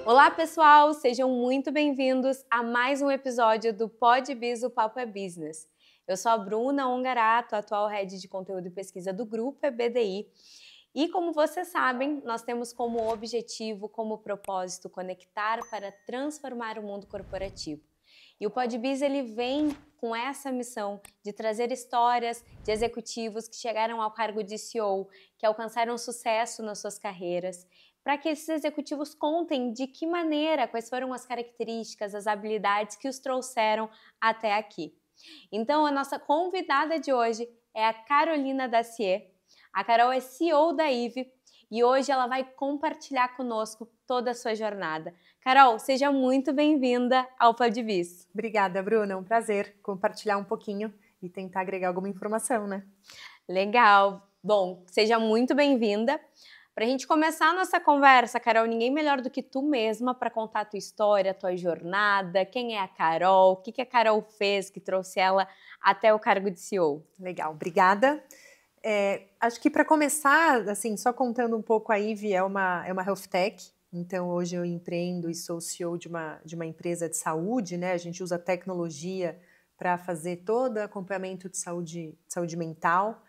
Olá, pessoal! Sejam muito bem-vindos a mais um episódio do PodBiz, o Papo é Business. Eu sou a Bruna Ongarato, atual Head de Conteúdo e Pesquisa do Grupo EBDI. E como vocês sabem, nós temos como objetivo, como propósito, conectar para transformar o mundo corporativo. E o PodBiz, ele vem com essa missão de trazer histórias de executivos que chegaram ao cargo de CEO, que alcançaram sucesso nas suas carreiras, para que esses executivos contem de que maneira, quais foram as características, as habilidades que os trouxeram até aqui. Então, a nossa convidada de hoje é a Carolina Dacier. A Carol é CEO da IVE e hoje ela vai compartilhar conosco toda a sua jornada. Carol, seja muito bem-vinda ao PodBiz. Obrigada, Bruna. É um prazer compartilhar um pouquinho e tentar agregar alguma informação, né? Legal. Bom, seja muito bem-vinda. Para a gente começar a nossa conversa, Carol, ninguém melhor do que tu mesma para contar a tua história, a tua jornada, quem é a Carol, o que a Carol fez que trouxe ela até o cargo de CEO. Legal, obrigada. Acho que para começar, assim, só contando um pouco, a IVE é uma health tech, então hoje eu empreendo e sou CEO de uma empresa de saúde, né? A gente usa tecnologia para fazer todo o acompanhamento de saúde mental,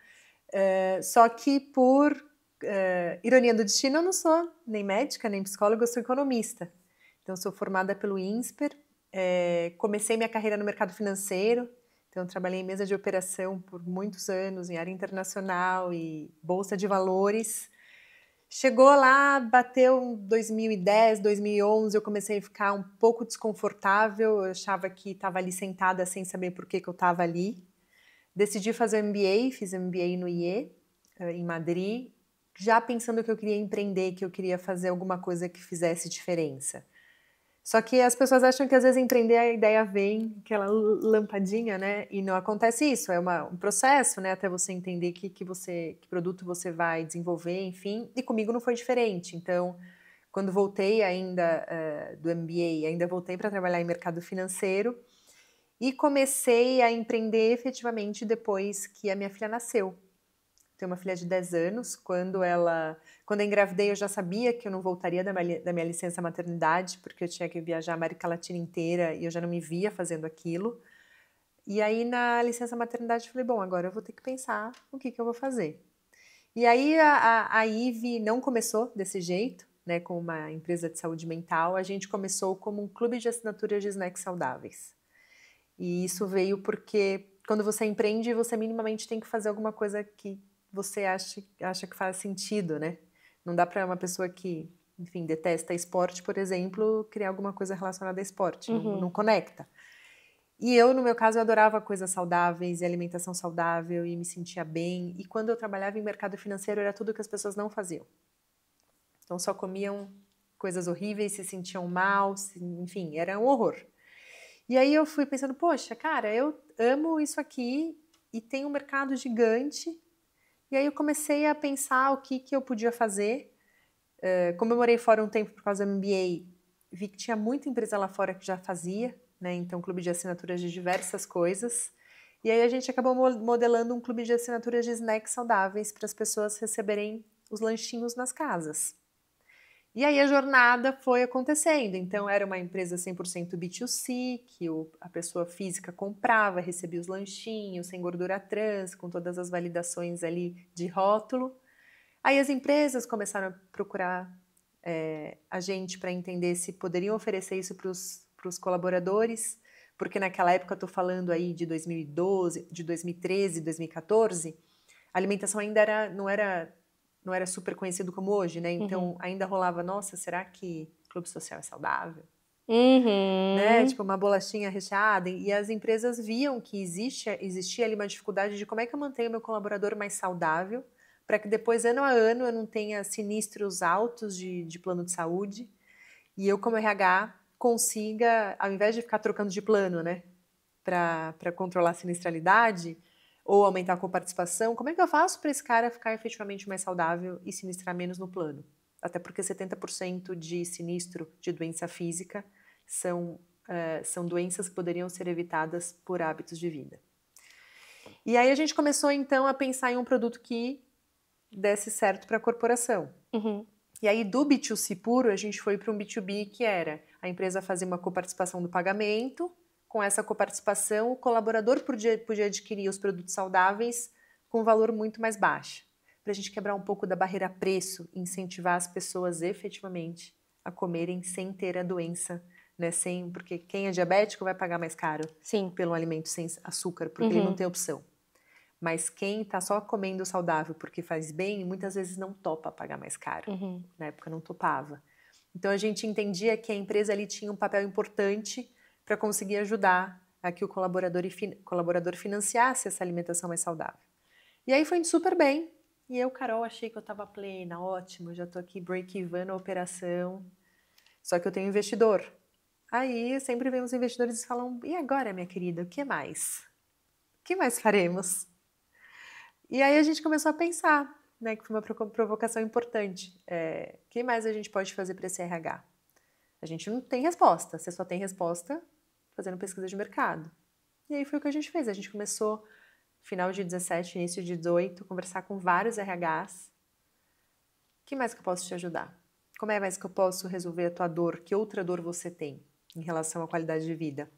só que por ironia do destino, eu não sou nem médica, nem psicóloga, eu sou economista. Então, sou formada pelo INSPER, comecei minha carreira no mercado financeiro, então trabalhei em mesa de operação por muitos anos, em área internacional e bolsa de valores. Chegou lá, bateu 2010, 2011, eu comecei a ficar um pouco desconfortável, eu achava que estava ali sentada sem saber por que eu estava ali. Decidi fazer o MBA, fiz MBA no IE, em Madrid, já pensando que eu queria empreender, que eu queria fazer alguma coisa que fizesse diferença. Só que as pessoas acham que às vezes empreender a ideia vem, aquela lampadinha, né? E não acontece isso, é um processo, né? Até você entender que produto você vai desenvolver, enfim. E comigo não foi diferente. Então, quando voltei ainda do MBA, ainda voltei para trabalhar em mercado financeiro e comecei a empreender efetivamente depois que a minha filha nasceu. Tenho uma filha de 10 anos. Quando eu engravidei, eu já sabia que eu não voltaria da minha licença maternidade, porque eu tinha que viajar a América Latina inteira e eu já não me via fazendo aquilo. E aí, na licença maternidade, eu falei, bom, agora eu vou ter que pensar o que eu vou fazer. E aí, a IVE não começou desse jeito, né, com uma empresa de saúde mental. A gente começou como um clube de assinaturas de snacks saudáveis. E isso veio porque, quando você empreende, você minimamente tem que fazer alguma coisa que você acha que faz sentido, né? Não dá para uma pessoa que, enfim, detesta esporte, por exemplo, criar alguma coisa relacionada a esporte, não conecta. E eu, no meu caso, eu adorava coisas saudáveis e alimentação saudável e me sentia bem. E quando eu trabalhava em mercado financeiro, era tudo que as pessoas não faziam. Então, só comiam coisas horríveis, se sentiam mal, enfim, era um horror. E aí eu fui pensando, poxa, cara, eu amo isso aqui e tem um mercado gigante. E aí eu comecei a pensar o que eu podia fazer. Como eu morei fora um tempo por causa do MBA, vi que tinha muita empresa lá fora que já fazia, né? Então, clube de assinaturas de diversas coisas. E aí a gente acabou modelando um clube de assinaturas de snacks saudáveis para as pessoas receberem os lanchinhos nas casas. E aí a jornada foi acontecendo. Então, era uma empresa 100% B2C, que a pessoa física comprava, recebia os lanchinhos, sem gordura trans, com todas as validações ali de rótulo. Aí as empresas começaram a procurar a gente para entender se poderiam oferecer isso para os colaboradores, porque naquela época, eu estou falando aí de 2012, de 2013, 2014, a alimentação ainda não era super conhecido como hoje, né? Então, ainda rolava, nossa, será que clube social é saudável? Né? Tipo, uma bolachinha recheada. E as empresas viam que existia ali uma dificuldade de como é que eu mantenho o meu colaborador mais saudável, para que depois, ano a ano, eu não tenha sinistros altos de plano de saúde. E eu, como RH, consiga, ao invés de ficar trocando de plano, né? Para controlar a sinistralidade ou aumentar a coparticipação, como é que eu faço para esse cara ficar efetivamente mais saudável e sinistrar menos no plano? Até porque 70% de sinistro de doença física são doenças que poderiam ser evitadas por hábitos de vida. E aí a gente começou, então, a pensar em um produto que desse certo para a corporação. E aí do B2C puro a gente foi para um B2B que era a empresa fazer uma coparticipação do pagamento, com essa coparticipação o colaborador podia adquirir os produtos saudáveis com um valor muito mais baixo, para a gente quebrar um pouco da barreira preço e incentivar as pessoas efetivamente a comerem sem ter a doença, né? Porque quem é diabético vai pagar mais caro pelo alimento sem açúcar, porque ele não tem opção. Mas quem está só comendo saudável porque faz bem, muitas vezes não topa pagar mais caro. Na época não topava. Então a gente entendia que a empresa ali tinha um papel importante para conseguir ajudar a que o colaborador financiasse essa alimentação mais saudável. E aí foi indo super bem. E eu, Carol, achei que eu estava plena, ótimo, já estou aqui break-even na operação. Só que eu tenho investidor. Aí sempre vem os investidores e falam, e agora, minha querida, o que mais? O que mais faremos? E aí a gente começou a pensar, né, que foi uma provocação importante. O que mais a gente pode fazer para esse RH? A gente não tem resposta, você só tem resposta fazendo pesquisa de mercado. E aí foi o que a gente fez. A gente começou, final de 17, início de 18, conversar com vários RHs. O que mais que eu posso te ajudar? Como é mais que eu posso resolver a tua dor? Que outra dor você tem em relação à qualidade de vida?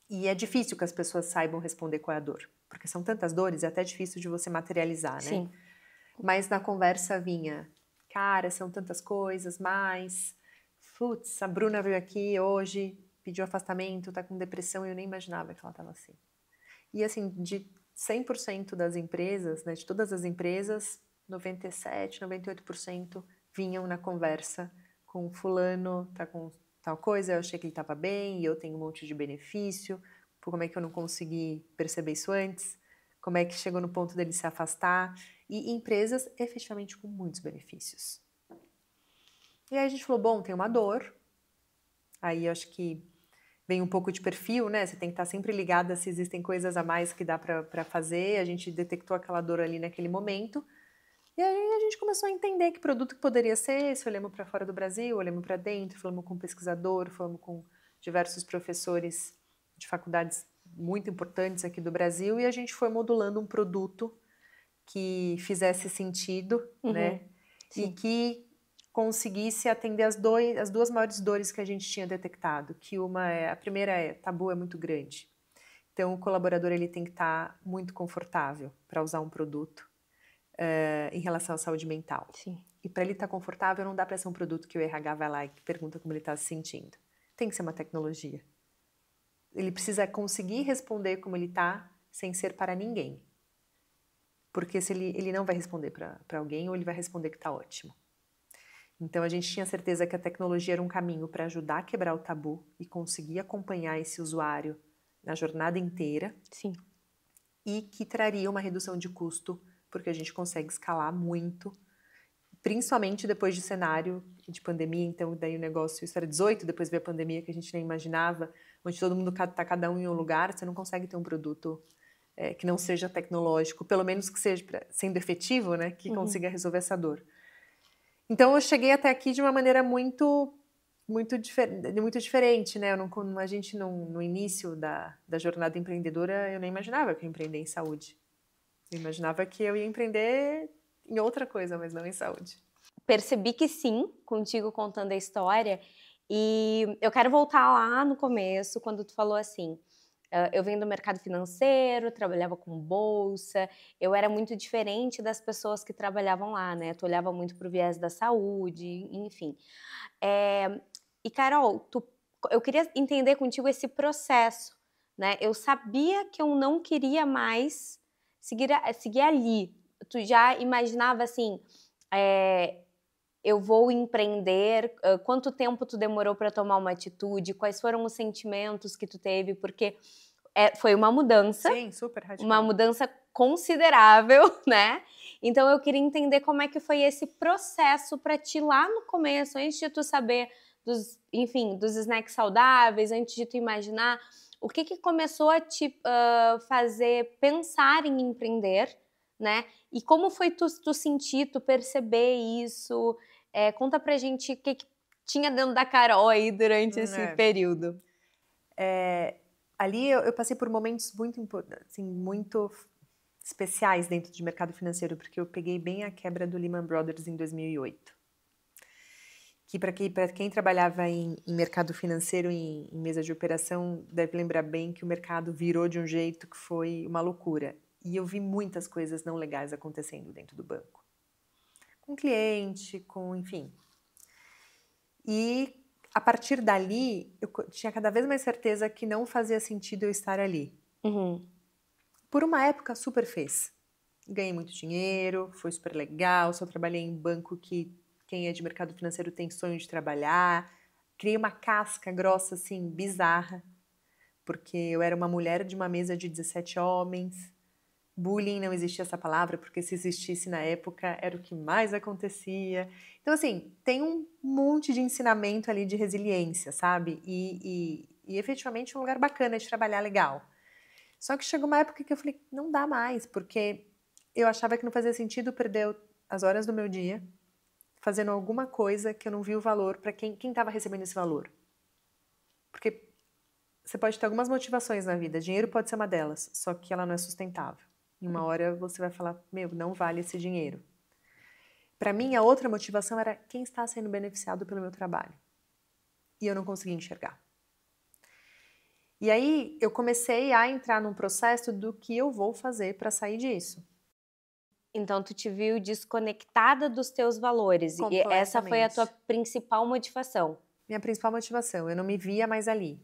E é difícil que as pessoas saibam responder qual é a dor. Porque são tantas dores, é até difícil de você materializar, né? Sim. Mas na conversa vinha, cara, são tantas coisas, mas... Putz, a Bruna veio aqui hoje, pediu afastamento, tá com depressão e eu nem imaginava que ela tava assim. E assim, de 100% das empresas, né, de todas as empresas, 97%, 98% vinham na conversa com fulano, tá com tal coisa, eu achei que ele estava bem e eu tenho um monte de benefício, como é que eu não consegui perceber isso antes, como é que chegou no ponto dele se afastar, e empresas efetivamente com muitos benefícios. E aí a gente falou, bom, tem uma dor, aí eu acho que vem um pouco de perfil, né, você tem que estar sempre ligada se existem coisas a mais que dá para fazer, a gente detectou aquela dor ali naquele momento, e aí a gente começou a entender que produto que poderia ser esse, olhamos para fora do Brasil, olhamos para dentro, falamos com um pesquisador, falamos com diversos professores de faculdades muito importantes aqui do Brasil e a gente foi modulando um produto que fizesse sentido, né? Sim. E que conseguisse atender as duas maiores dores que a gente tinha detectado, que a primeira tabu é muito grande. Então o colaborador ele tem que estar muito confortável para usar um produto. Em relação à saúde mental. Sim. E para ele estar confortável, não dá para ser um produto que o RH vai lá e pergunta como ele está se sentindo. Tem que ser uma tecnologia. Ele precisa conseguir responder como ele está sem ser para ninguém. Porque se ele não vai responder para alguém ou ele vai responder que está ótimo. Então a gente tinha certeza que a tecnologia era um caminho para ajudar a quebrar o tabu e conseguir acompanhar esse usuário na jornada inteira. Sim. E que traria uma redução de custo porque a gente consegue escalar muito, principalmente depois de cenário de pandemia, então daí o negócio, isso era 18, depois veio a pandemia que a gente nem imaginava, onde todo mundo está cada um em um lugar, você não consegue ter um produto que não seja tecnológico, pelo menos que seja, sendo efetivo, né, que consiga resolver essa dor. Então eu cheguei até aqui de uma maneira muito diferente, né, a gente no início da jornada empreendedora, eu nem imaginava que eu ia empreender em saúde. Eu imaginava que eu ia empreender em outra coisa, mas não em saúde. Percebi que sim, contigo contando a história. E eu quero voltar lá no começo, quando tu falou assim, eu venho do mercado financeiro, trabalhava com bolsa, eu era muito diferente das pessoas que trabalhavam lá, né? Tu olhava muito pro viés da saúde, enfim. E Carol, eu queria entender contigo esse processo, né? Eu sabia que eu não queria mais seguir ali. Tu já imaginava assim, eu vou empreender? Quanto tempo tu demorou para tomar uma atitude? Quais foram os sentimentos que tu teve? Porque foi uma mudança. Sim, super radical. Uma mudança considerável, né? Então eu queria entender como é que foi esse processo para ti lá no começo, antes de tu saber dos snacks saudáveis, antes de tu imaginar, o que começou a te fazer pensar em empreender, né? E como foi tu sentir, tu perceber isso? Conta pra gente o que tinha dentro da Carol aí durante esse período. Ali eu passei por momentos muito especiais dentro do mercado financeiro, porque eu peguei bem a quebra do Lehman Brothers em 2008. para quem trabalhava em mercado financeiro, em mesa de operação, deve lembrar bem que o mercado virou de um jeito que foi uma loucura. E eu vi muitas coisas não legais acontecendo dentro do banco. Com cliente, enfim. E a partir dali, eu tinha cada vez mais certeza que não fazia sentido eu estar ali. Por uma época super fez. Ganhei muito dinheiro, foi super legal, só trabalhei em banco que quem é de mercado financeiro tem sonho de trabalhar. Criei uma casca grossa, assim, bizarra, porque eu era uma mulher de uma mesa de 17 homens. Bullying, não existia essa palavra, porque se existisse na época era o que mais acontecia. Então, assim, tem um monte de ensinamento ali de resiliência, sabe? E efetivamente um lugar bacana de trabalhar, legal. Só que chegou uma época que eu falei, não dá mais, porque eu achava que não fazia sentido perder as horas do meu dia fazendo alguma coisa que eu não vi o valor para quem estava recebendo esse valor. Porque você pode ter algumas motivações na vida, dinheiro pode ser uma delas, só que ela não é sustentável. Em uma hora você vai falar, não vale esse dinheiro. Para mim, a outra motivação era quem está sendo beneficiado pelo meu trabalho. E eu não conseguia enxergar. E aí eu comecei a entrar num processo do que eu vou fazer para sair disso. Então, tu te viu desconectada dos teus valores. E essa foi a tua principal motivação. Minha principal motivação. Eu não me via mais ali.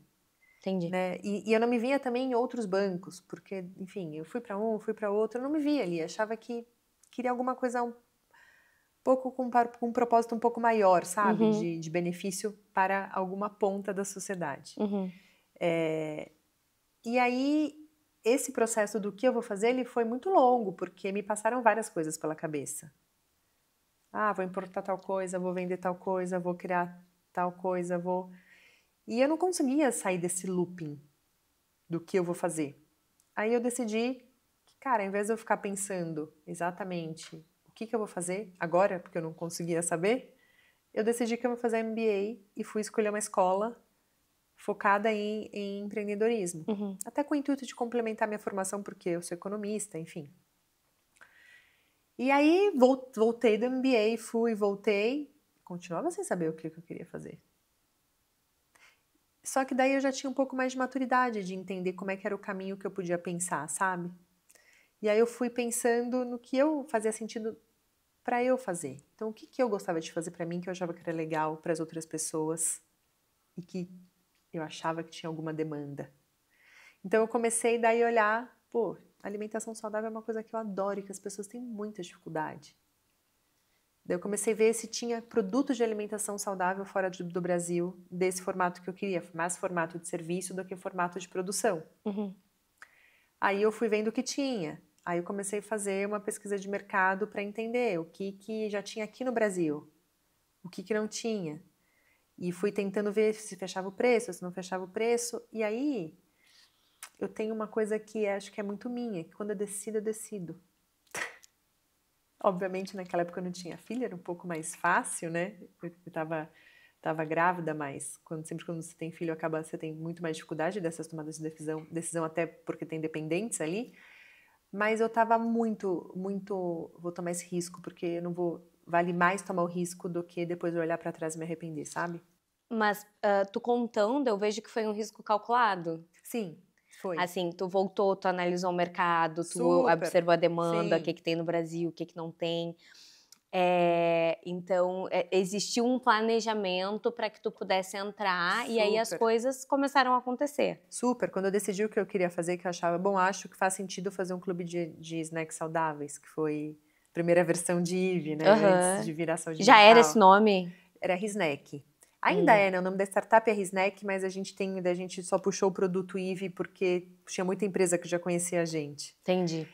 Entendi. Né? E eu não me via também em outros bancos, porque, enfim, eu fui para um, fui para outro, eu não me via ali. Achava que queria alguma coisa um pouco com um propósito um pouco maior, sabe? De benefício para alguma ponta da sociedade. E aí, esse processo do que eu vou fazer, ele foi muito longo, porque me passaram várias coisas pela cabeça. Vou importar tal coisa, vou vender tal coisa, vou criar tal coisa, vou... E eu não conseguia sair desse looping do que eu vou fazer. Aí eu decidi que, cara, ao invés de eu ficar pensando exatamente o que eu vou fazer agora, porque eu não conseguia saber, eu decidi que eu vou fazer MBA e fui escolher uma escola focada em empreendedorismo. Até com o intuito de complementar minha formação, porque eu sou economista, enfim. E aí voltei do MBA, voltei, continuava sem saber o que eu queria fazer. Só que daí eu já tinha um pouco mais de maturidade de entender como é que era o caminho que eu podia pensar, sabe? E aí eu fui pensando no que eu fazia sentido para eu fazer. Então, o que eu gostava de fazer para mim, que eu achava que era legal para as outras pessoas e que eu achava que tinha alguma demanda. Então, eu comecei daí a olhar, alimentação saudável é uma coisa que eu adoro e que as pessoas têm muita dificuldade. Daí eu comecei a ver se tinha produtos de alimentação saudável fora do Brasil, desse formato que eu queria, mais formato de serviço do que formato de produção. Aí eu fui vendo o que tinha. Aí eu comecei a fazer uma pesquisa de mercado para entender o que já tinha aqui no Brasil, o que não tinha. E fui tentando ver se fechava o preço, se não fechava o preço. E aí eu tenho uma coisa que acho que é muito minha, que quando eu decido. Obviamente, naquela época eu não tinha filha, era um pouco mais fácil, né? Eu estava grávida, mas sempre quando você tem filho, você tem muito mais dificuldade dessas tomadas de decisão até porque tem dependentes ali. Mas eu estava muito, vou tomar esse risco, porque eu não vou, vale mais tomar o risco do que depois eu olhar para trás e me arrepender, sabe? Mas tu contando, eu vejo que foi um risco calculado. Sim. Foi. Assim, tu voltou, tu analisou o mercado, tu observou a demanda, o que tem no Brasil, o que não tem. Então, existiu um planejamento para que tu pudesse entrar e aí as coisas começaram a acontecer. Super. Quando eu decidi o que eu queria fazer, que eu achava, acho que faz sentido fazer um clube de snacks saudáveis, que foi a primeira versão de Eve, né? Antes de virar saúde mental. Já era esse nome? Era Risnack. Ainda é, né? O nome da startup é Risnack, mas a gente só puxou o produto Eve porque tinha muita empresa que já conhecia a gente. Entendi.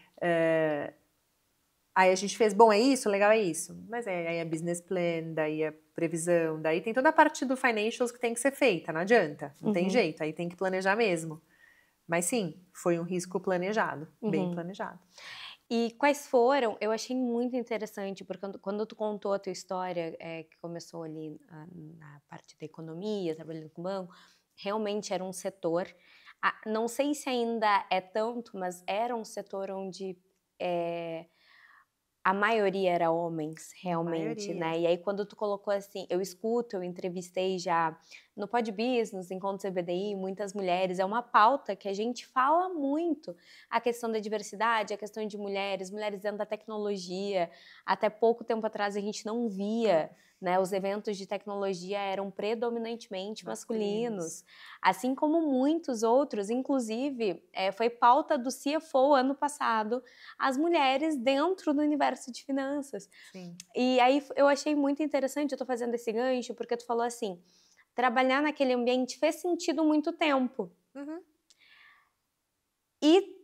Aí a gente fez, é isso, legal, é isso. Mas aí é business plan, daí é previsão, daí tem toda a parte do financials que tem que ser feita, não adianta, não tem jeito, aí tem que planejar mesmo. Mas sim, foi um risco planejado, bem planejado. E quais foram, eu achei muito interessante, porque quando tu contou a tua história, que começou ali na parte da economia, trabalhando com banco, realmente era um setor, não sei se ainda é tanto, mas era um setor onde A maioria era homens, A realmente, maioria. né? E aí quando tu colocou assim, eu entrevistei já no Podbiz, nos encontros CBDI, muitas mulheres, é uma pauta que a gente fala muito, a questão da diversidade, a questão de mulheres dentro da tecnologia. Até pouco tempo atrás a gente não via, né? Os eventos de tecnologia eram predominantemente masculinos, assim como muitos outros, inclusive foi pauta do CFO ano passado, as mulheres dentro do universo de finanças. Sim. E aí eu achei muito interessante, eu tô fazendo esse gancho, porque tu falou assim, trabalhar naquele ambiente fez sentido muito tempo. Uhum. E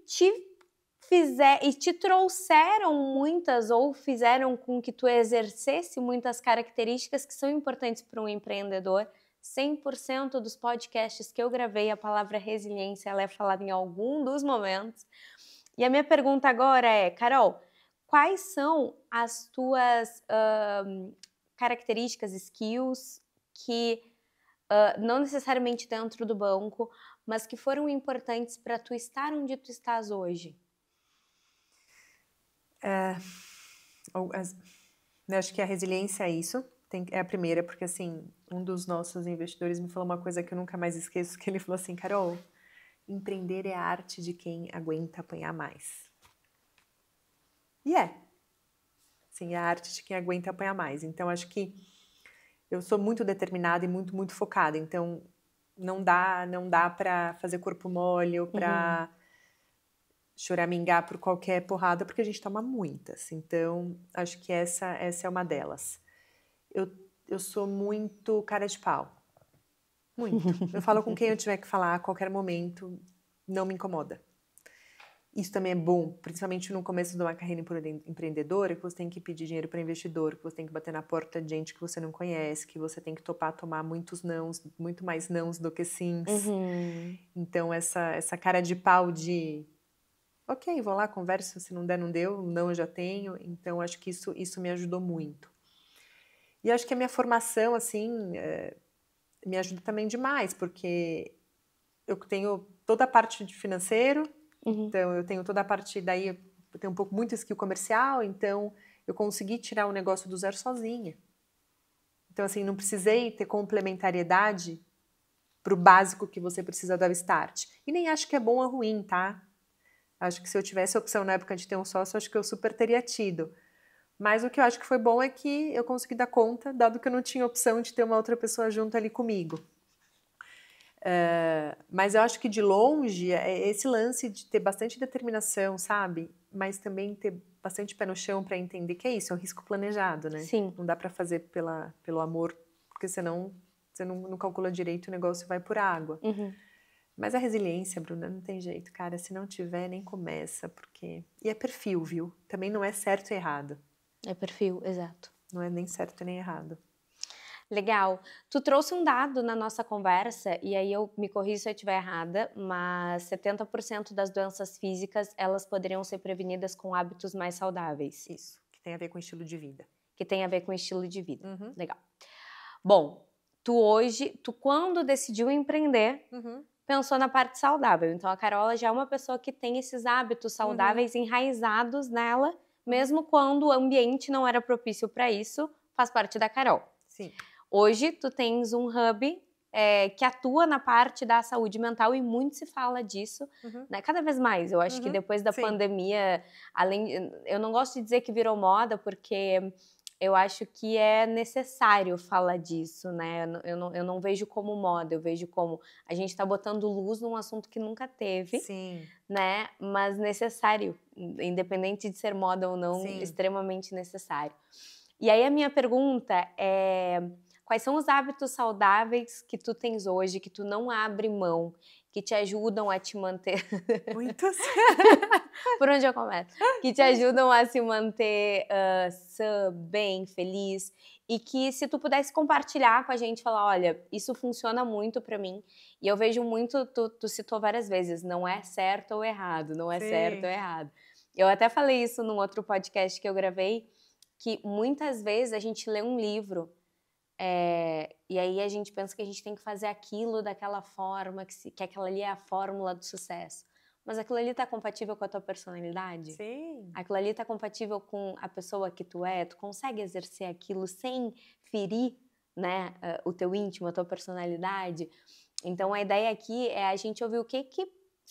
te trouxeram muitas, ou fizeram com que tu exercesse muitas características que são importantes para um empreendedor. 100% dos podcasts que eu gravei, a palavra resiliência, ela é falada em algum dos momentos. E a minha pergunta agora é, Carol, quais são as tuas características, skills, que não necessariamente dentro do banco, mas que foram importantes para tu estar onde tu estás hoje? Eu acho que a resiliência é isso. É a primeira, porque assim, um dos nossos investidores me falou uma coisa que eu nunca mais esqueço, que ele falou assim, Carol, empreender é a arte de quem aguenta apanhar mais. E sim, é a arte de quem aguenta apanhar mais. Então, acho que eu sou muito determinada e muito, muito focada. Então, não dá para fazer corpo mole ou para choramingar por qualquer porrada, porque a gente toma muitas. Então, acho que essa é uma delas. Eu sou muito cara de pau. Muito. Eu falo com quem eu tiver que falar a qualquer momento, não me incomoda. Isso também é bom, principalmente no começo de uma carreira empreendedora, que você tem que pedir dinheiro para investidor, que você tem que bater na porta de gente que você não conhece, que você tem que topar tomar muitos nãos, muito mais nãos do que sims. Então, essa cara de pau de ok, vou lá, converso, se não der, não deu, não eu já tenho. Então, acho que isso me ajudou muito. E acho que a minha formação, assim, me ajuda também demais, porque eu tenho toda a parte de financeiro, então eu tenho toda a parte, daí eu tenho muito skill comercial, então eu consegui tirar o negócio do zero sozinha. Então, assim, não precisei ter complementariedade para o básico que você precisa dar o start. E nem acho que é bom ou ruim, tá? Acho que se eu tivesse a opção na época de ter um sócio, acho que eu super teria tido. Mas o que eu acho que foi bom é que eu consegui dar conta, dado que eu não tinha opção de ter uma outra pessoa junto ali comigo. Mas eu acho que de longe, é esse lance de ter bastante determinação, sabe? Mas também ter bastante pé no chão para entender que é isso, é um risco planejado, né? Sim. Não dá para fazer pelo amor, porque senão você não calcula direito, o negócio vai por água. Mas a resiliência, Bruna, não tem jeito, cara. Se não tiver, nem começa, porque... E é perfil, viu? Também não é certo e errado. É perfil, exato. Não é nem certo nem errado. Legal. Tu trouxe um dado na nossa conversa, e aí eu me corrijo se eu estiver errada, mas 70% das doenças físicas, elas poderiam ser prevenidas com hábitos mais saudáveis. Isso, que tem a ver com estilo de vida. Que tem a ver com estilo de vida. Legal. Bom, tu quando decidiu empreender, pensou na parte saudável. Então, a Carola já é uma pessoa que tem esses hábitos saudáveis enraizados nela, mesmo quando o ambiente não era propício para isso, faz parte da Carol. Sim. Hoje, tu tens um hub que atua na parte da saúde mental e muito se fala disso, né? Cada vez mais. Eu acho que depois da pandemia, eu não gosto de dizer que virou moda, porque eu acho que é necessário falar disso, né? Eu não vejo como moda, eu vejo como a gente está botando luz num assunto que nunca teve, né? Mas necessário, independente de ser moda ou não, extremamente necessário. E aí a minha pergunta é: quais são os hábitos saudáveis que tu tens hoje, que tu não abre mão, que te ajudam a te manter... Muitos. Por onde eu começo? Que te ajudam a se manter sã, bem, feliz. E que se tu pudesse compartilhar com a gente, falar, olha, isso funciona muito pra mim. E eu vejo muito, tu citou várias vezes, não é certo ou errado, não é certo ou errado. Eu até falei isso num outro podcast que eu gravei, que muitas vezes a gente lê um livro e aí a gente pensa que a gente tem que fazer aquilo daquela forma, que aquela ali é a fórmula do sucesso. Mas aquilo ali tá compatível com a tua personalidade? Sim. Aquilo ali tá compatível com a pessoa que tu é? Tu consegue exercer aquilo sem ferir, né, o teu íntimo, a tua personalidade? Então, a ideia aqui é a gente ouvir o que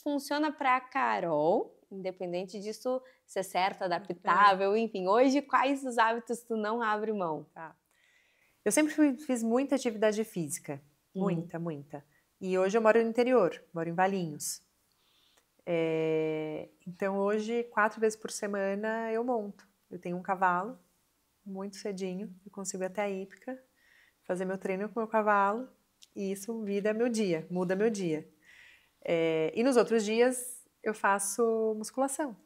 funciona pra Carol, independente disso ser certo, adaptável, enfim. Hoje, quais os hábitos tu não abre mão? Tá. Eu sempre fiz muita atividade física. Muita, muita. E hoje eu moro no interior, moro em Valinhos. Então hoje, 4 vezes por semana eu monto. Eu tenho um cavalo, muito cedinho, eu consigo ir até a hípica, fazer meu treino com o meu cavalo, e isso muda meu dia. E nos outros dias eu faço musculação,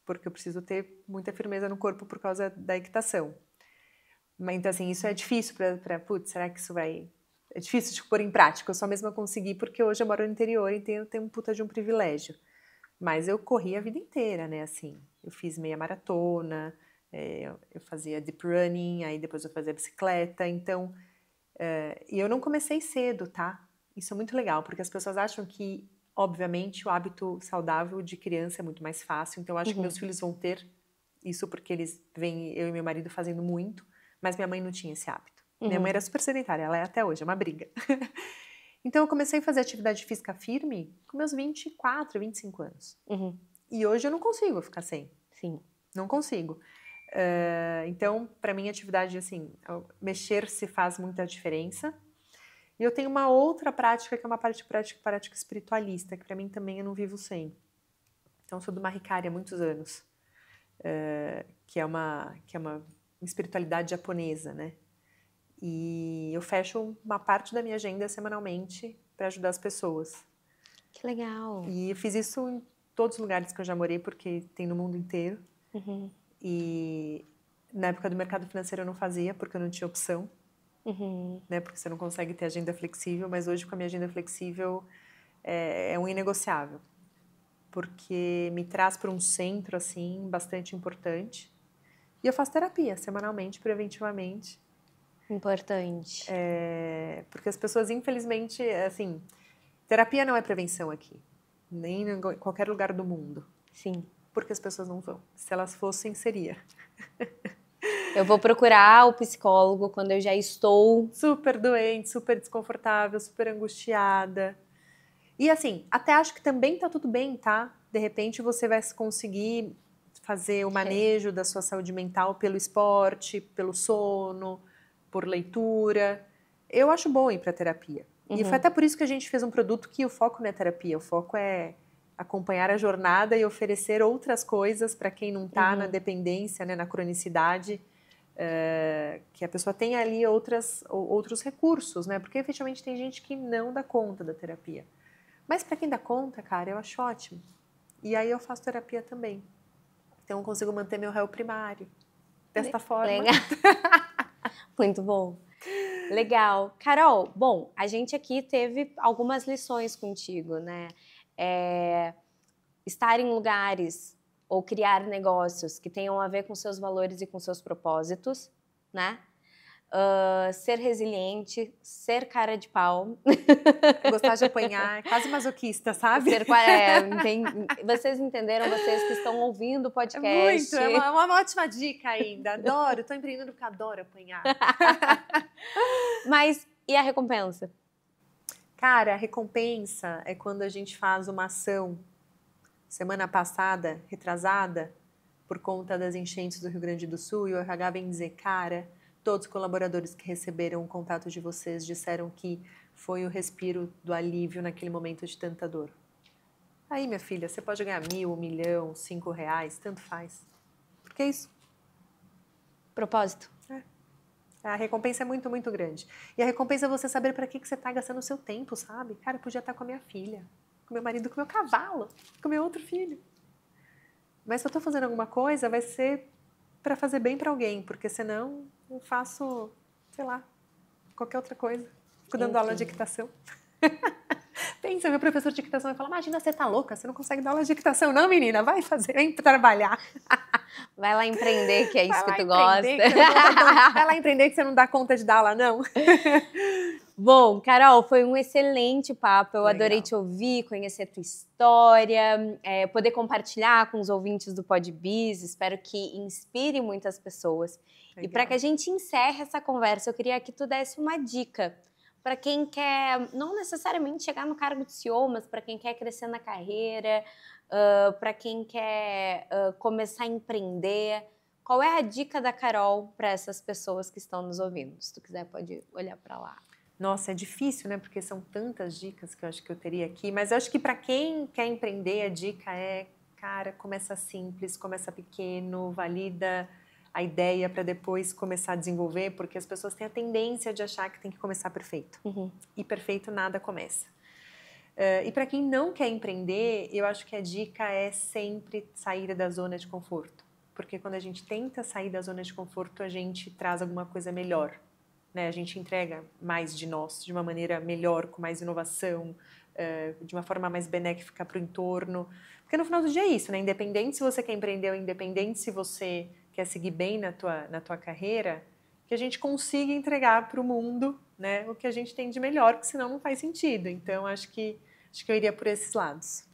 porque eu preciso ter muita firmeza no corpo por causa da equitação. Mas então assim, isso é difícil putz, será que isso vai... É difícil de pôr em prática, eu só mesma consegui porque hoje eu moro no interior e tenho um puta de um privilégio. Mas eu corri a vida inteira, né, assim. Eu fiz meia maratona, eu fazia deep running, aí depois eu fazia bicicleta, então... E eu não comecei cedo, tá? Isso é muito legal, porque as pessoas acham que, obviamente, o hábito saudável de criança é muito mais fácil, então eu acho que meus filhos vão ter isso porque eles veem eu e meu marido fazendo muito, mas minha mãe não tinha esse hábito. Minha mãe era super sedentária, ela é até hoje, é uma briga. Então eu comecei a fazer atividade física firme com meus 24, 25 anos. E hoje eu não consigo ficar sem. Sim. Não consigo. Então, para mim, atividade, assim, mexer se faz muita diferença. E eu tenho uma outra prática, que é uma prática espiritualista, que para mim também eu não vivo sem. Então, eu sou do Mahikari há muitos anos, que é uma espiritualidade japonesa, né? E eu fecho uma parte da minha agenda semanalmente para ajudar as pessoas. Que legal! E eu fiz isso em todos os lugares que eu já morei, porque tem no mundo inteiro. E na época do mercado financeiro eu não fazia, porque eu não tinha opção. Né? Porque você não consegue ter agenda flexível, mas hoje com a minha agenda flexível é um inegociável. Porque me traz para um centro, assim, bastante importante. E eu faço terapia semanalmente, preventivamente. Importante. Porque as pessoas, infelizmente, assim, terapia não é prevenção aqui, nem em qualquer lugar do mundo. Sim. Porque as pessoas não vão. Se elas fossem, seria. Eu vou procurar o psicólogo quando eu já estou... super doente, super desconfortável, super angustiada. E assim, até acho que também tá tudo bem, tá? De repente você vai conseguir fazer o manejo da sua saúde mental pelo esporte, pelo sono, por leitura. Eu acho bom ir para terapia. E foi até por isso que a gente fez um produto que o foco não é terapia, o foco é acompanhar a jornada e oferecer outras coisas para quem não está na dependência, né, na cronicidade, que a pessoa tenha ali outros recursos, né? Porque efetivamente tem gente que não dá conta da terapia. Mas para quem dá conta, cara, eu acho ótimo. E aí eu faço terapia também. Então eu consigo manter meu réu primário desta forma. Legal. Muito bom. Legal. Carol, bom, a gente aqui teve algumas lições contigo, né? Estar em lugares ou criar negócios que tenham a ver com seus valores e com seus propósitos, né? Ser resiliente, ser cara de pau. Gostar de apanhar, quase masoquista, sabe? Vocês entenderam, vocês que estão ouvindo o podcast. É uma ótima dica ainda. Adoro, estou empreendendo porque adoro apanhar. Mas e a recompensa? Cara, a recompensa é quando a gente faz uma ação, semana passada, retrasada, por conta das enchentes do Rio Grande do Sul, e o RH vem dizer, cara, todos os colaboradores que receberam o contato de vocês disseram que foi o respiro do alívio naquele momento de tanta dor. Aí, minha filha, você pode ganhar 1.000, 1 milhão, R$5, tanto faz. Porque é isso. Propósito. A recompensa é muito, muito grande. E a recompensa é você saber para que você está gastando o seu tempo, sabe? Cara, eu podia estar com a minha filha, com meu marido, com meu cavalo, com meu outro filho. Mas se eu estou fazendo alguma coisa, vai ser para fazer bem para alguém, porque senão eu faço, sei lá, qualquer outra coisa. Fico dando aula de equitação. Pensa, meu professor de equitação vai falar, imagina, você tá louca, você não consegue dar aula de equitação. Não, menina, vai fazer, vem trabalhar. Vai lá empreender, que é isso que tu gosta. Vai lá empreender que você não dá conta de dar aula, não. Bom, Carol, foi um excelente papo. Eu Legal. adorei te ouvir, conhecer a tua história, poder compartilhar com os ouvintes do PodBiz. Espero que inspire muitas pessoas. Legal. E para que a gente encerre essa conversa, eu queria que tu desse uma dica para quem quer, não necessariamente chegar no cargo de CEO, mas para quem quer crescer na carreira, para quem quer começar a empreender. Qual é a dica da Carol para essas pessoas que estão nos ouvindo? Se tu quiser, pode olhar para lá. Nossa, é difícil, né? Porque são tantas dicas que eu acho que eu teria aqui. Mas eu acho que para quem quer empreender, a dica é, cara, começa simples, começa pequeno, valida a ideia para depois começar a desenvolver, porque as pessoas têm a tendência de achar que tem que começar perfeito. E perfeito nada começa. E para quem não quer empreender, eu acho que a dica é sempre sair da zona de conforto. Porque quando a gente tenta sair da zona de conforto, a gente traz alguma coisa melhor. Né? A gente entrega mais de nós, de uma maneira melhor, com mais inovação, de uma forma mais benéfica para o entorno. Porque no final do dia é isso, né? Independente se você quer empreender ou independente se você quer seguir bem na tua carreira, que a gente consiga entregar para o mundo, né, o que a gente tem de melhor, porque senão não faz sentido. Então, acho que eu iria por esses lados.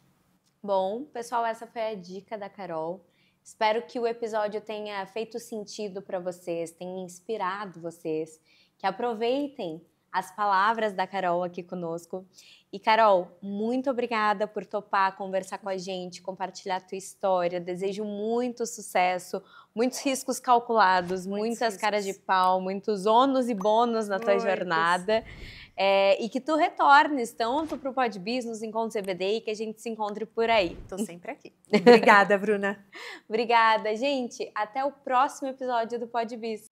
Bom, pessoal, essa foi a dica da Carol. Espero que o episódio tenha feito sentido para vocês, tenha inspirado vocês, que aproveitem as palavras da Carol aqui conosco. E, Carol, muito obrigada por topar conversar com a gente, compartilhar a tua história. Desejo muito sucesso, muitos riscos calculados, muitas caras de pau, muitos ônus e bônus na tua jornada. E que tu retornes tanto para o PodBiz, nos encontros EBD, e que a gente se encontre por aí. Tô sempre aqui. Obrigada, Bruna. Obrigada, gente. Até o próximo episódio do PodBiz.